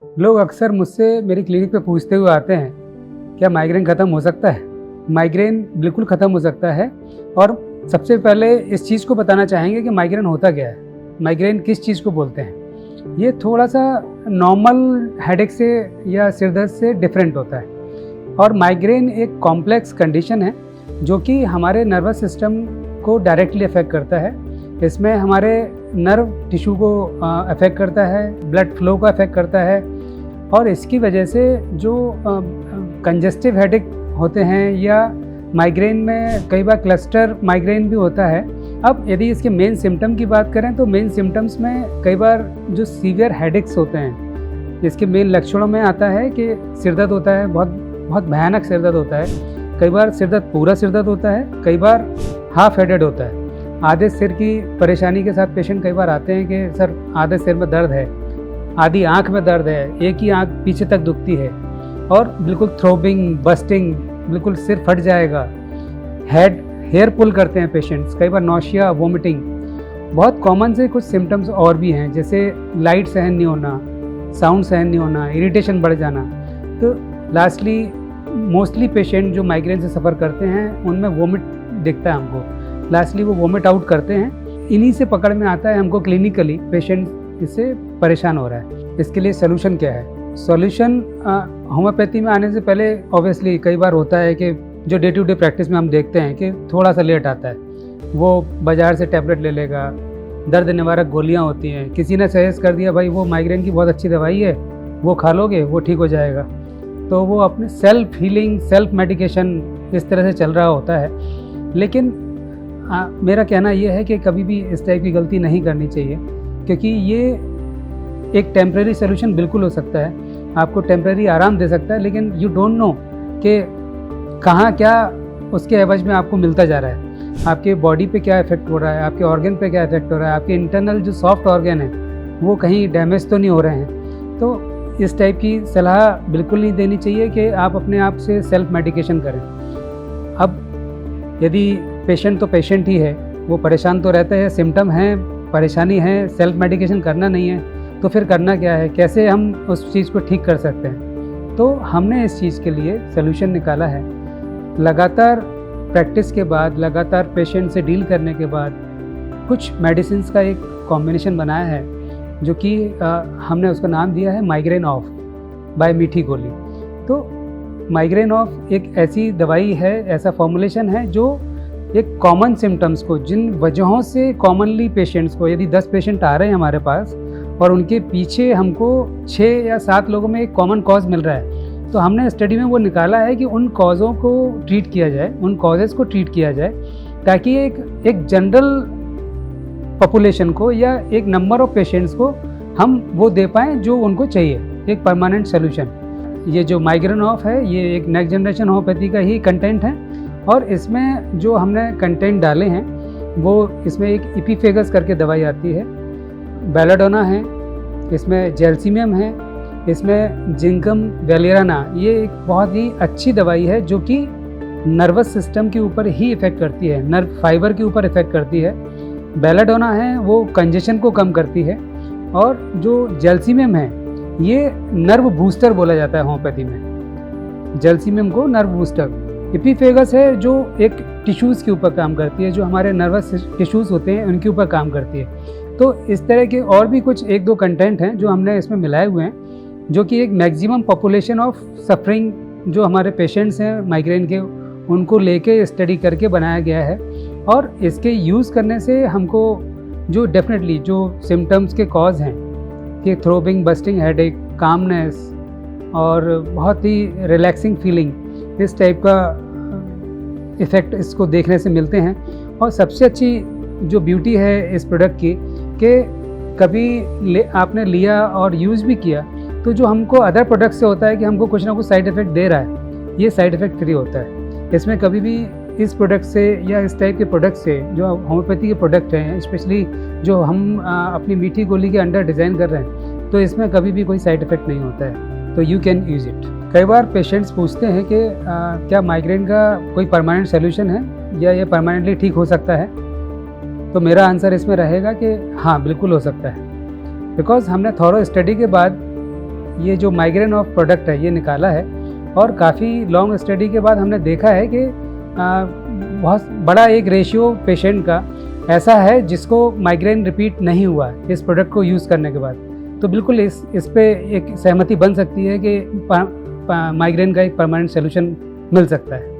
लोग अक्सर मुझसे मेरी क्लिनिक पे पूछते हुए आते हैं, क्या माइग्रेन ख़त्म हो सकता है? माइग्रेन बिल्कुल ख़त्म हो सकता है। और सबसे पहले इस चीज़ को बताना चाहेंगे कि माइग्रेन होता क्या है, माइग्रेन किस चीज़ को बोलते हैं। ये थोड़ा सा नॉर्मल हेडेक से या सिरदर्द से डिफरेंट होता है। और माइग्रेन एक कॉम्प्लेक्स कंडीशन है जो कि हमारे नर्वस सिस्टम को डायरेक्टली अफेक्ट करता है। इसमें हमारे नर्व टिश्यू को अफेक्ट करता है, ब्लड फ्लो को अफेक्ट करता है, और इसकी वजह से जो कंजेस्टिव हेडेक होते हैं या माइग्रेन में कई बार क्लस्टर माइग्रेन भी होता है। अब यदि इसके मेन सिम्टम की बात करें तो मेन सिम्टम्स में कई बार जो सीवियर हेडेक्स होते हैं, इसके मेन लक्षणों में आता है कि सिरदर्द होता है, बहुत भयानक सिरदर्द होता है। कई बार सिरदर्द पूरा सिरदर्द होता है, कई बार हाफ हेडेड होता है। आधे सिर की परेशानी के साथ पेशेंट कई बार आते हैं कि सर आधे सिर में दर्द है, आधी आंख में दर्द है, एक ही आंख पीछे तक दुखती है, और बिल्कुल थ्रोबिंग, बस्टिंग, बिल्कुल सिर फट जाएगा। हेयर पुल करते हैं पेशेंट्स, कई बार नौशिया, वोमिटिंग। बहुत कॉमन से कुछ सिम्टम्स और भी हैं, जैसे लाइट सहन नहीं होना, साउंड सहन नहीं होना, इरिटेशन बढ़ जाना। तो लास्टली मोस्टली पेशेंट जो माइग्रेन से सफ़र करते हैं उनमें वोमिट दिखता है हमको। लास्टली वो वोमिट आउट करते हैं। इन्हीं से पकड़ में आता है हमको क्लिनिकली पेशेंट इससे परेशान हो रहा है। इसके लिए सोल्यूशन क्या है? सॉल्यूशन होम्योपैथी में आने से पहले ऑब्वियसली कई बार होता है कि जो डे टू डे प्रैक्टिस में हम देखते हैं कि थोड़ा सा लेट आता है। वो बाज़ार से टैबलेट ले लेगा, दर्द निवारक गोलियां होती हैं, किसी ने सजेस्ट कर दिया भाई वो माइग्रेन की बहुत अच्छी दवाई है, वो खा लोगे वो ठीक हो जाएगा। तो वो अपने सेल्फ हीलिंग, सेल्फ मेडिकेशन इस तरह से चल रहा होता है। लेकिन मेरा कहना ये है कि कभी भी इस टाइप की गलती नहीं करनी चाहिए, क्योंकि ये एक टेम्प्रेरी सोल्यूशन बिल्कुल हो सकता है, आपको टेम्प्रेरी आराम दे सकता है, लेकिन यू डोंट नो कि कहाँ क्या उसके एवज में आपको मिलता जा रहा है। आपके बॉडी पे क्या इफेक्ट हो रहा है, आपके ऑर्गन पे क्या इफेक्ट हो रहा है, आपके इंटरनल जो सॉफ्ट ऑर्गन है वो कहीं डैमेज तो नहीं हो रहे हैं। तो इस टाइप की सलाह बिल्कुल नहीं देनी चाहिए कि आप अपने आप से सेल्फ मेडिकेशन करें। अब यदि पेशेंट तो पेशेंट ही है, वो परेशान तो रहते हैं, सिम्टम हैं, परेशानी है, सेल्फ मेडिकेशन करना नहीं है, तो फिर करना क्या है, कैसे हम उस चीज़ को ठीक कर सकते हैं? तो हमने इस चीज़ के लिए सोल्यूशन निकाला है। लगातार प्रैक्टिस के बाद, लगातार पेशेंट से डील करने के बाद कुछ मेडिसिन्स का एक कॉम्बिनेशन बनाया है, जो कि हमने उसका नाम दिया है माइग्रेन ऑफ बाय मीठी गोली। तो माइग्रेन ऑफ एक ऐसी दवाई है, ऐसा फॉर्मुलेशन है जो एक कॉमन सिम्टम्स को, जिन वजहों से कॉमनली पेशेंट्स को, यदि 10 पेशेंट आ रहे हैं हमारे पास और उनके पीछे हमको 6 या 7 लोगों में एक कॉमन कॉज मिल रहा है, तो हमने स्टडी में वो निकाला है कि उन कॉज़ों को ट्रीट किया जाए, उन कॉजेज़ को ट्रीट किया जाए, ताकि एक जनरल पॉपुलेशन को या एक नंबर ऑफ पेशेंट्स को हम वो दे पाएँ जो उनको चाहिए, एक परमानेंट सोल्यूशन। ये जो माइग्रेन ऑफ है ये एक नेक्स्ट जनरेशन होम्योपैथी का ही कंटेंट है, और इसमें जो हमने कंटेंट डाले हैं वो, इसमें एक इपीफेगस करके दवाई आती है, बेलाडोना है, इसमें जेल्सिमियम है, इसमें जिंकम वेलिराना। ये एक बहुत ही अच्छी दवाई है जो कि नर्वस सिस्टम के ऊपर ही इफ़ेक्ट करती है, नर्व फाइबर के ऊपर इफ़ेक्ट करती है। बेलाडोना है वो कंजेशन को कम करती है, और जो जेल्सिमियम है ये नर्व बूस्टर बोला जाता है होम्योपैथी में, जेल्सिमियम को नर्व बूस्टर। इपीफेगस है जो एक टिश्यूज़ के ऊपर काम करती है, जो हमारे नर्वस टिश्यूज़ होते हैं उनके ऊपर काम करती है। तो इस तरह के और भी कुछ 1-2 कंटेंट हैं जो हमने इसमें मिलाए हुए हैं, जो कि एक मैक्सिमम पॉपुलेशन ऑफ सफरिंग जो हमारे पेशेंट्स हैं माइग्रेन के, उनको लेके स्टडी करके बनाया गया है। और इसके यूज़ करने से हमको जो डेफिनेटली जो सिम्टम्स के कॉज हैं कि थ्रोबिंग, बस्टिंग हेडेक, कामनेस और बहुत ही रिलैक्सिंग फीलिंग, इस टाइप का इफ़ेक्ट इसको देखने से मिलते हैं। और सबसे अच्छी जो ब्यूटी है इस प्रोडक्ट की कि कभी आपने लिया और यूज़ भी किया, तो जो हमको अदर प्रोडक्ट से होता है कि हमको कुछ ना कुछ साइड इफ़ेक्ट दे रहा है, ये साइड इफ़ेक्ट फ्री होता है। इसमें कभी भी इस प्रोडक्ट से या इस टाइप के प्रोडक्ट से, जो होम्योपैथी के प्रोडक्ट हैं, स्पेशली जो हम अपनी मीठी गोली के अंडर डिज़ाइन कर रहे हैं, तो इसमें कभी भी कोई साइड इफ़ेक्ट नहीं होता है, तो यू कैन यूज़ इट। कई बार पेशेंट्स पूछते हैं कि क्या माइग्रेन का कोई परमानेंट सोल्यूशन है या ये परमानेंटली ठीक हो सकता है? तो मेरा आंसर इसमें रहेगा कि हाँ, बिल्कुल हो सकता है। बिकॉज़ हमने थॉरो स्टडी के बाद ये जो माइग्रेन ऑफ प्रोडक्ट है ये निकाला है, और काफ़ी लॉन्ग स्टडी के बाद हमने देखा है कि बहुत बड़ा एक रेशियो पेशेंट का ऐसा है जिसको माइग्रेन रिपीट नहीं हुआ है इस प्रोडक्ट को यूज़ करने के बाद। तो बिल्कुल इस पे एक सहमति बन सकती है कि माइग्रेन का एक परमानेंट सोल्यूशन मिल सकता है।